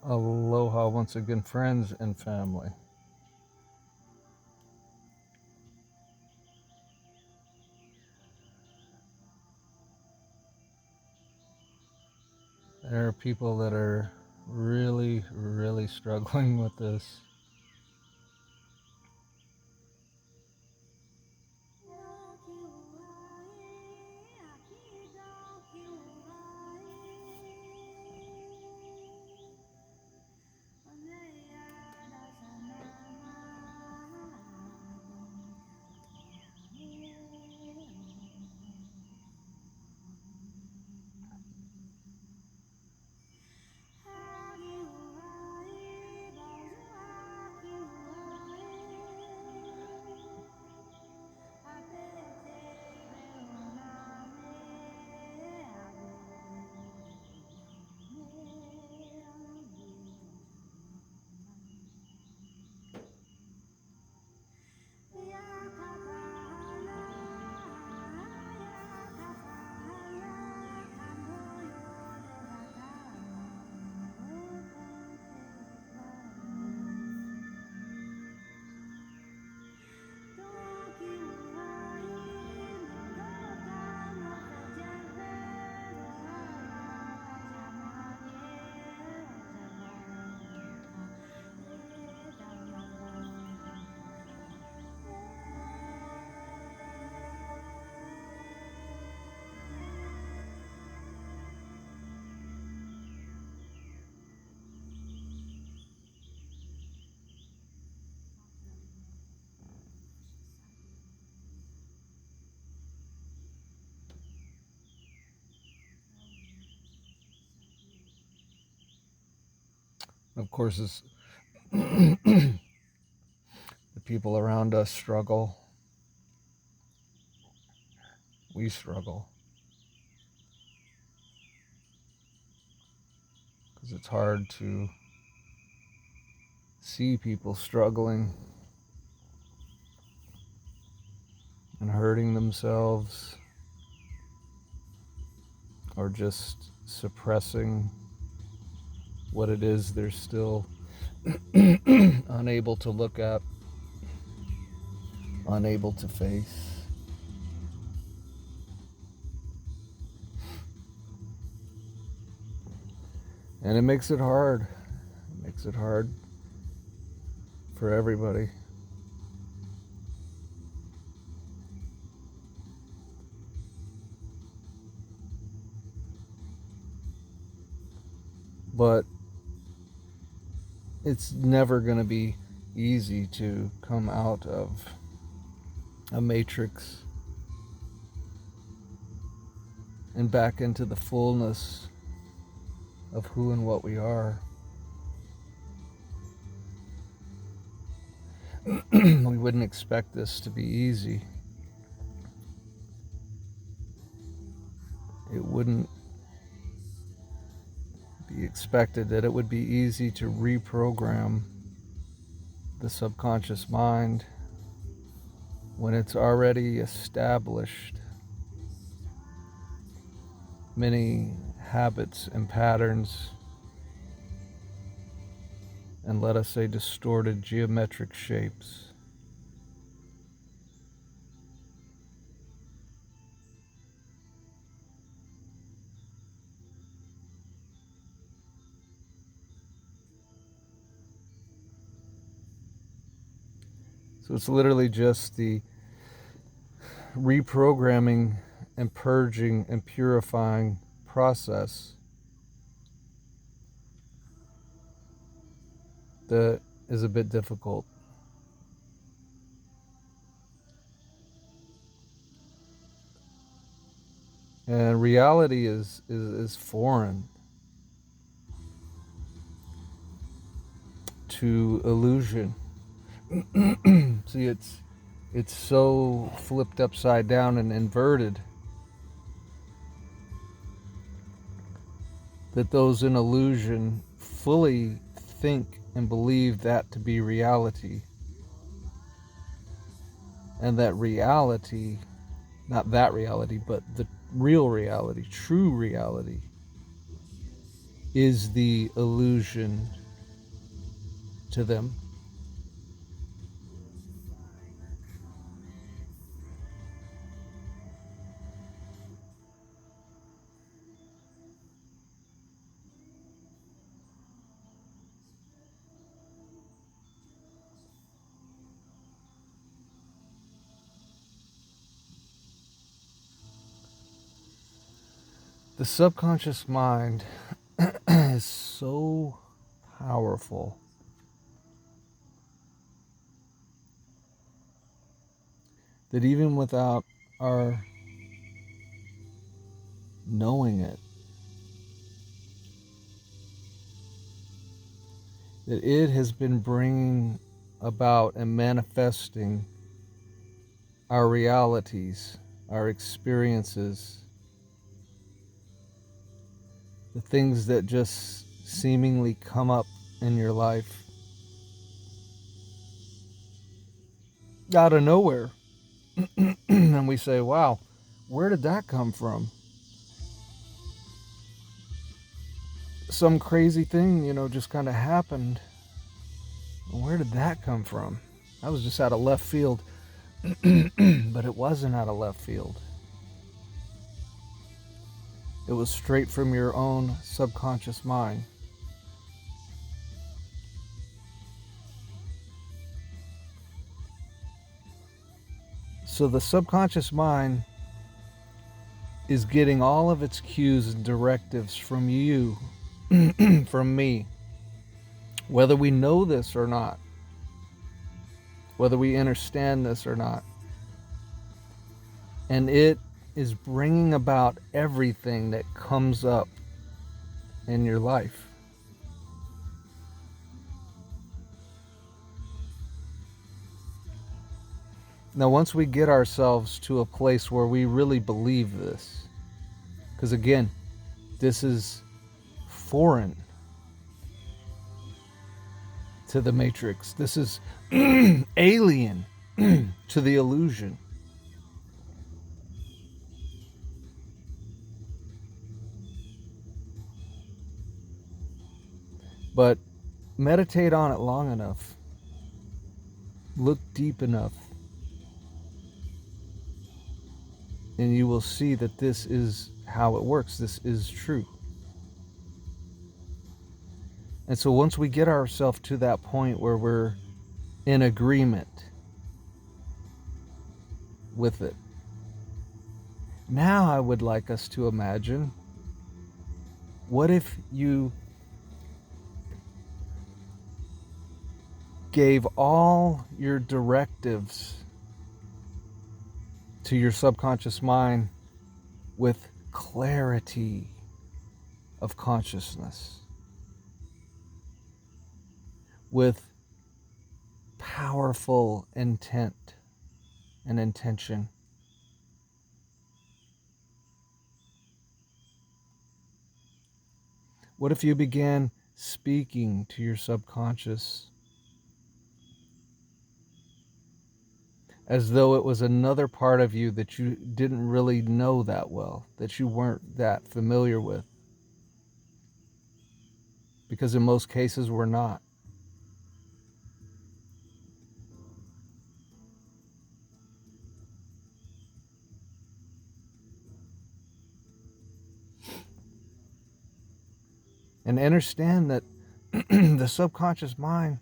Aloha once again, friends and family. There are people that are really, really struggling with this. Of course, it's the people around us struggle. We struggle. Because it's hard to see people struggling and hurting themselves or just suppressing what it is they're still unable to look at, unable to face. And it makes it hard. It makes it hard for everybody. But it's never going to be easy to come out of a matrix and back into the fullness of who and what we are. We wouldn't expect this to be easy. It wouldn't be expected that it would be easy to reprogram the subconscious mind when it's already established many habits and patterns, and let us say distorted geometric shapes. So it's literally just the reprogramming and purging and purifying process that is a bit difficult. And reality is foreign to illusion. See, it's so flipped upside down and inverted that those in illusion fully think and believe that to be reality. And that reality, not that reality, but the real reality, true reality, is the illusion to them. The subconscious mind is so powerful that even without our knowing it, that it has been bringing about and manifesting our realities, our experiences, the things that just seemingly come up in your life out of nowhere. And we say, wow, where did that come from? Some crazy thing, just kind of happened. Where did that come from? That was just out of left field. But it wasn't out of left field. It was straight from your own subconscious mind. So the subconscious mind is getting all of its cues and directives from you, from me, whether we know this or not, whether we understand this or not. And it is bringing about everything that comes up in your life. Now, once we get ourselves to a place where we really believe this, because again, this is foreign to the matrix. This is alien to the illusion. But meditate on it long enough. Look deep enough. And you will see that this is how it works. This is true. And so once we get ourselves to that point where we're in agreement with it, now I would like us to imagine, what if you gave all your directives to your subconscious mind with clarity of consciousness, with powerful intent and intention? What if you began speaking to your subconscious as though it was another part of you that you didn't really know that well, that you weren't that familiar with? Because in most cases, we're not. And understand that the subconscious mind,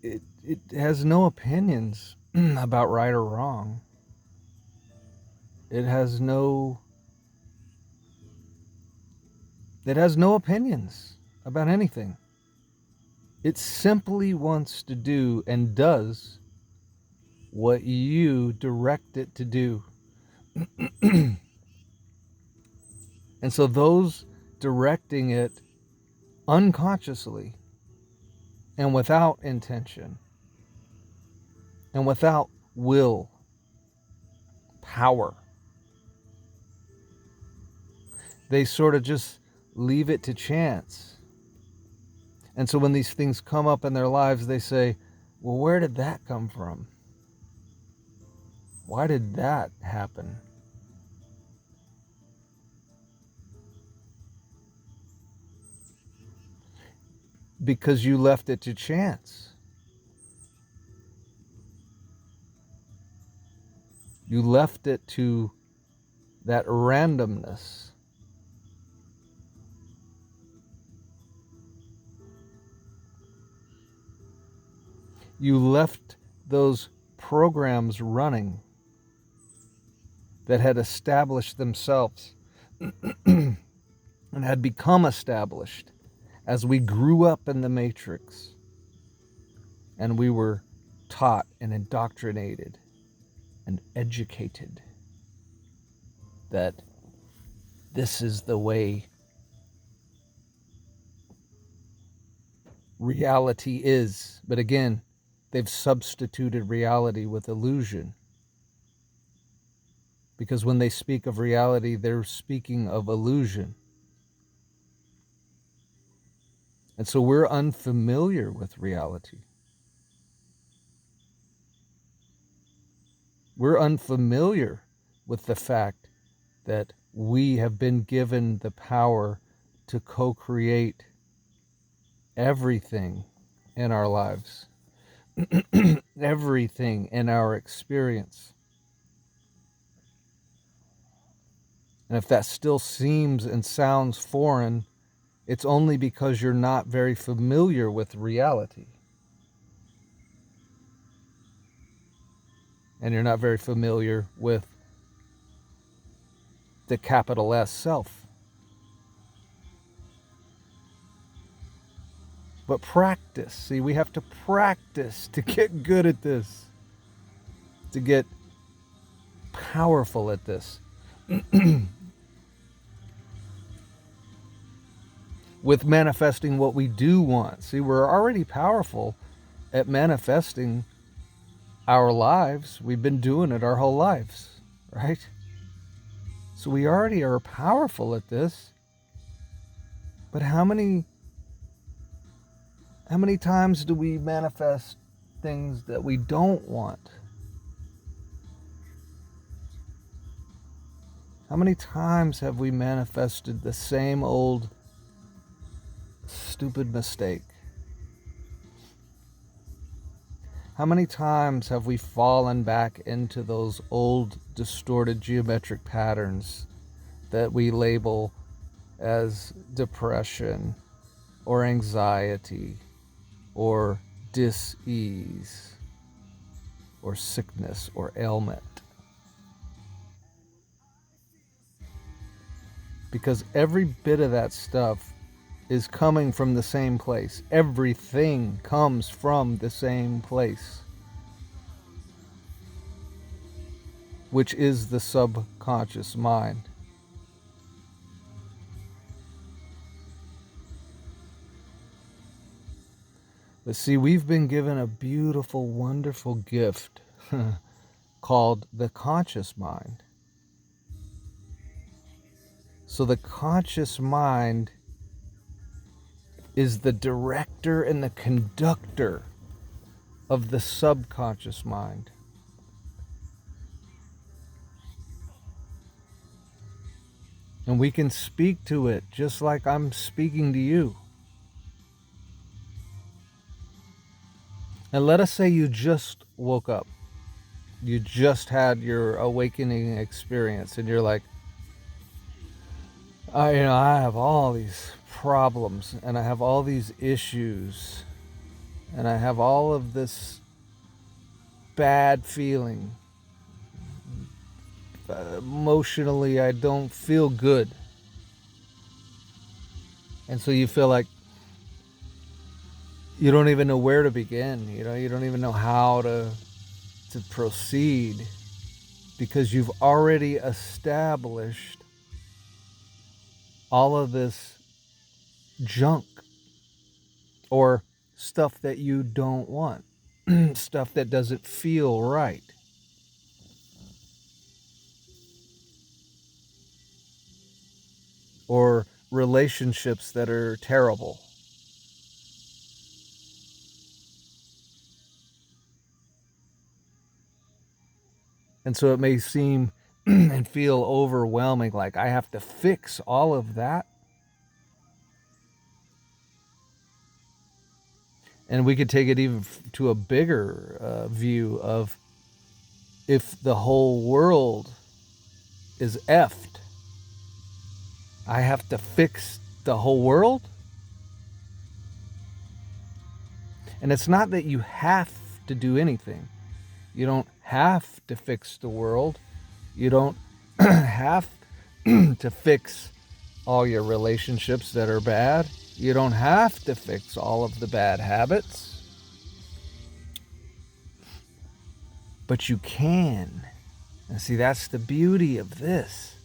it has no opinions about right or wrong. It has no opinions about anything. It simply wants to do and does what you direct it to do. And so those directing it unconsciously and without intention and without will, power, they sort of just leave it to chance. And so when these things come up in their lives, they say, well, where did that come from? Why did that happen? because you left it to chance. You left it to that randomness. You left those programs running that had established themselves and had become established as we grew up in the matrix and we were taught and indoctrinated and educated that this is the way reality is. But again, they've substituted reality with illusion. Because when they speak of reality, they're speaking of illusion. And so we're unfamiliar with reality. We're unfamiliar with the fact that we have been given the power to co-create everything in our lives, everything in our experience. And if that still seems and sounds foreign, it's only because you're not very familiar with reality. And you're not very familiar with the capital S self. But practice. See, we have to practice to get good at this, to get powerful at this. With manifesting what we do want. See, we're already powerful at manifesting our lives. We've been doing it our whole lives, right? So we already are powerful at this. But how many times do we manifest things that we don't want? How many times have we manifested the same old stupid mistake? How many times have we fallen back into those old distorted geometric patterns that we label as depression or anxiety or dis-ease or sickness or ailment? Because every bit of that stuff is coming from the same place. Everything comes from the same place, which is the subconscious mind. But see, we've been given a beautiful, wonderful gift called the conscious mind. So the conscious mind is the director and the conductor of the subconscious mind. And we can speak to it just like I'm speaking to you. And let us say you just woke up. You just had your awakening experience and you're like, I have all these problems and I have all these issues and I have all of this bad feeling. Emotionally, I don't feel good. And so you feel like you don't even know where to begin. You don't even know how to proceed because you've already established all of this junk or stuff that you don't want, stuff that doesn't feel right. Or relationships that are terrible. And so it may seem and feel overwhelming, like I have to fix all of that. And we could take it even to a bigger view of, if the whole world is effed, I have to fix the whole world? And it's not that you have to do anything. You don't have to fix the world. You don't have to fix all your relationships that are bad. You don't have to fix all of the bad habits. But you can. And see, that's the beauty of this,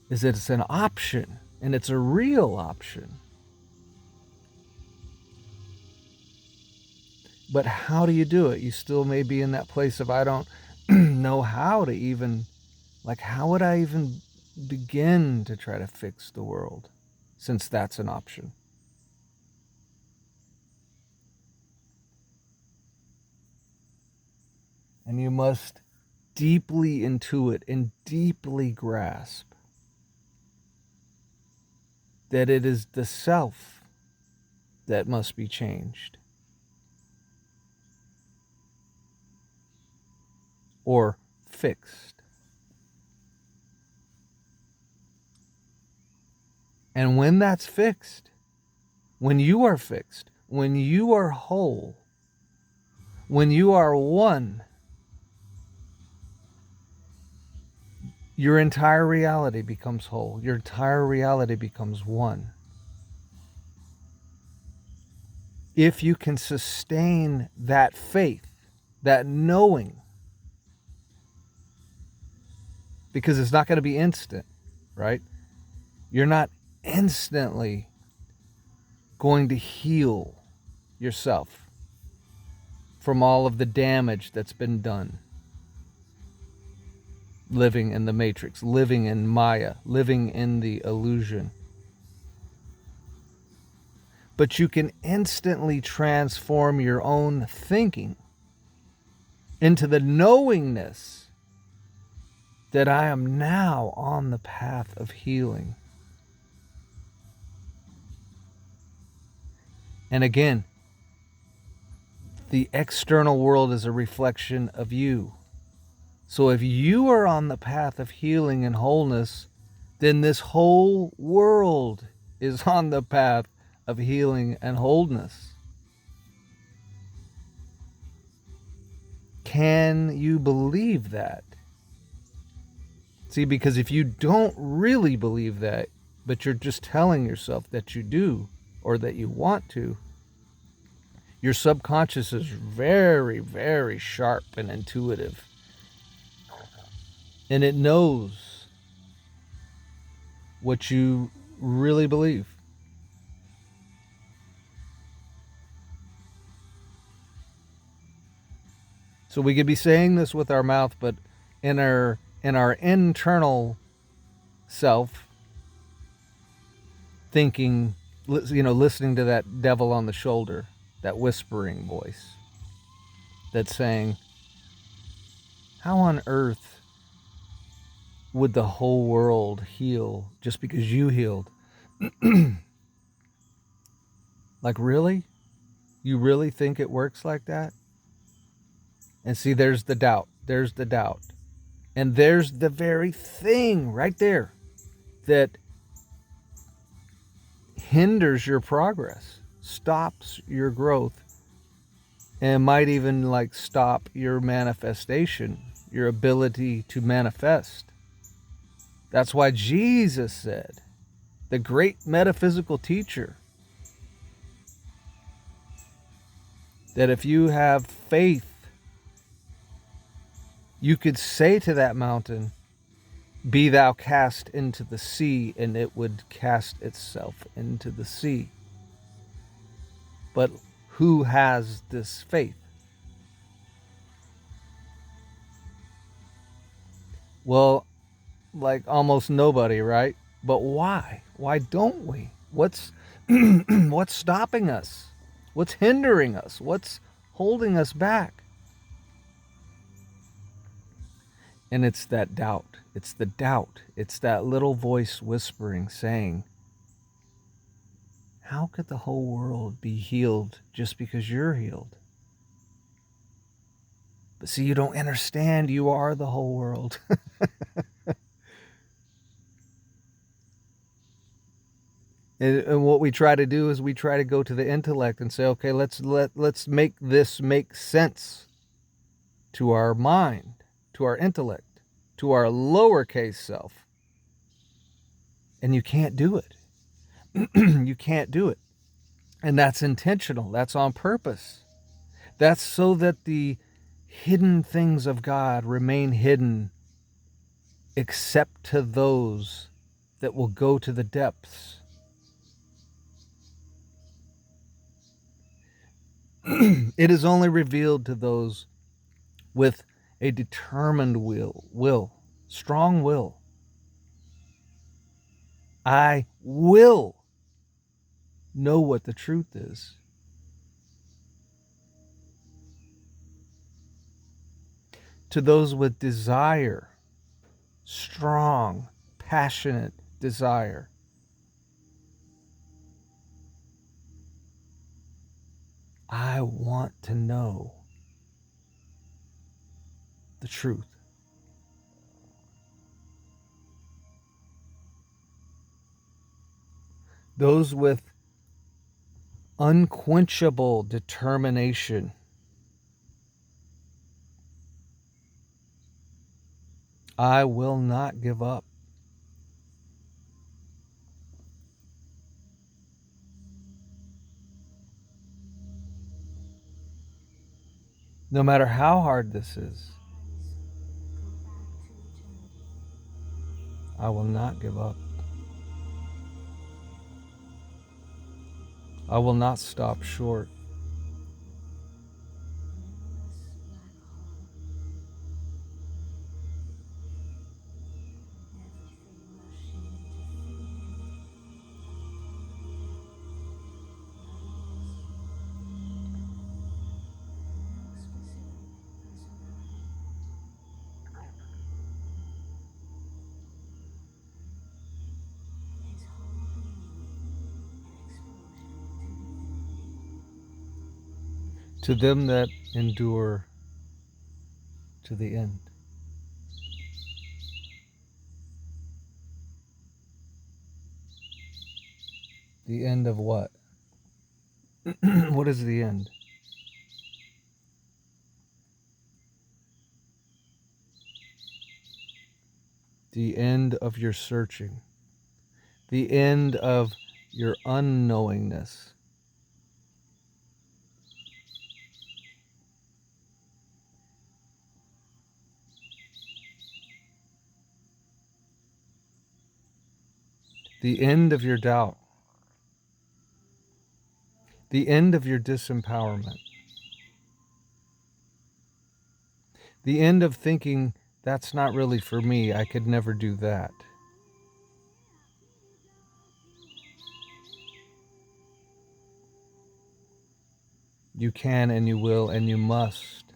is that it's an option, and it's a real option. But how do you do it? You still may be in that place of, I don't know how to even, like, how would I even begin to try to fix the world, since that's an option? And you must deeply intuit and deeply grasp that it is the self that must be changed, or fixed. And when that's fixed, when you are fixed, when you are whole, when you are one, your entire reality becomes whole. Your entire reality becomes one. If you can sustain that faith, that knowing, because it's not going to be instant, right? You're not instantly going to heal yourself from all of the damage that's been done. Living in the matrix, living in Maya, living in the illusion. But you can instantly transform your own thinking into the knowingness that I am now on the path of healing. And again, the external world is a reflection of you. So if you are on the path of healing and wholeness, then this whole world is on the path of healing and wholeness. Can you believe that? See, because if you don't really believe that, but you're just telling yourself that you do, or that you want to, your subconscious is very, very sharp and intuitive. And it knows what you really believe. So we could be saying this with our mouth, but in our internal self, thinking, listening to that devil on the shoulder, that whispering voice that's saying, how on earth would the whole world heal just because you healed? Like, really? You really think it works like that? And see, there's the doubt. There's the doubt. And there's the very thing right there that hinders your progress, stops your growth, and might even like stop your manifestation, your ability to manifest. That's why Jesus said, the great metaphysical teacher, that if you have faith, you could say to that mountain, be thou cast into the sea, and it would cast itself into the sea. But who has this faith? Well, like almost nobody, right? But why? Why don't we? What's what's stopping us? What's hindering us? What's holding us back? And it's that doubt. It's the doubt. It's that little voice whispering, saying, how could the whole world be healed just because you're healed? But see, you don't understand. You are the whole world. And what we try to do is we try to go to the intellect and say, okay, let's make this make sense to our mind, to our intellect, to our lowercase self. And you can't do it. You can't do it. And that's intentional. That's on purpose. That's so that the hidden things of God remain hidden, except to those that will go to the depths. It is only revealed to those with a determined will, strong will. I will know what the truth is. To those with desire, strong, passionate desire, I want to know the truth. Those with unquenchable determination, I will not give up. No matter how hard this is, I will not give up. I will not stop short. To them that endure to the end. The end of what? What is the end? The end of your searching. The end of your unknowingness. The end of your doubt. The end of your disempowerment. The end of thinking, that's not really for me, I could never do that. You can and you will and you must.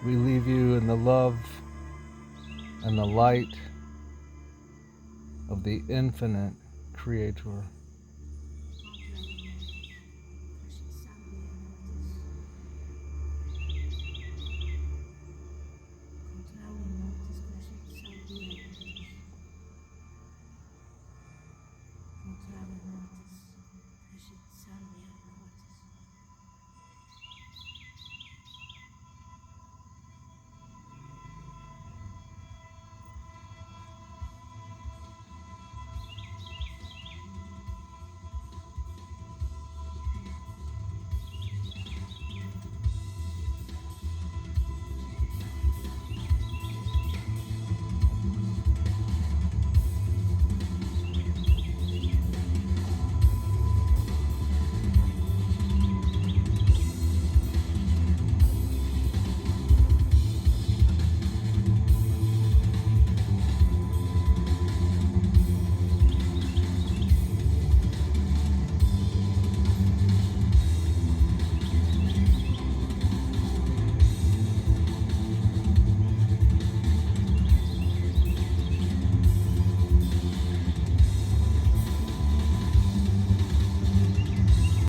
We leave you in the love and the light of the infinite Creator.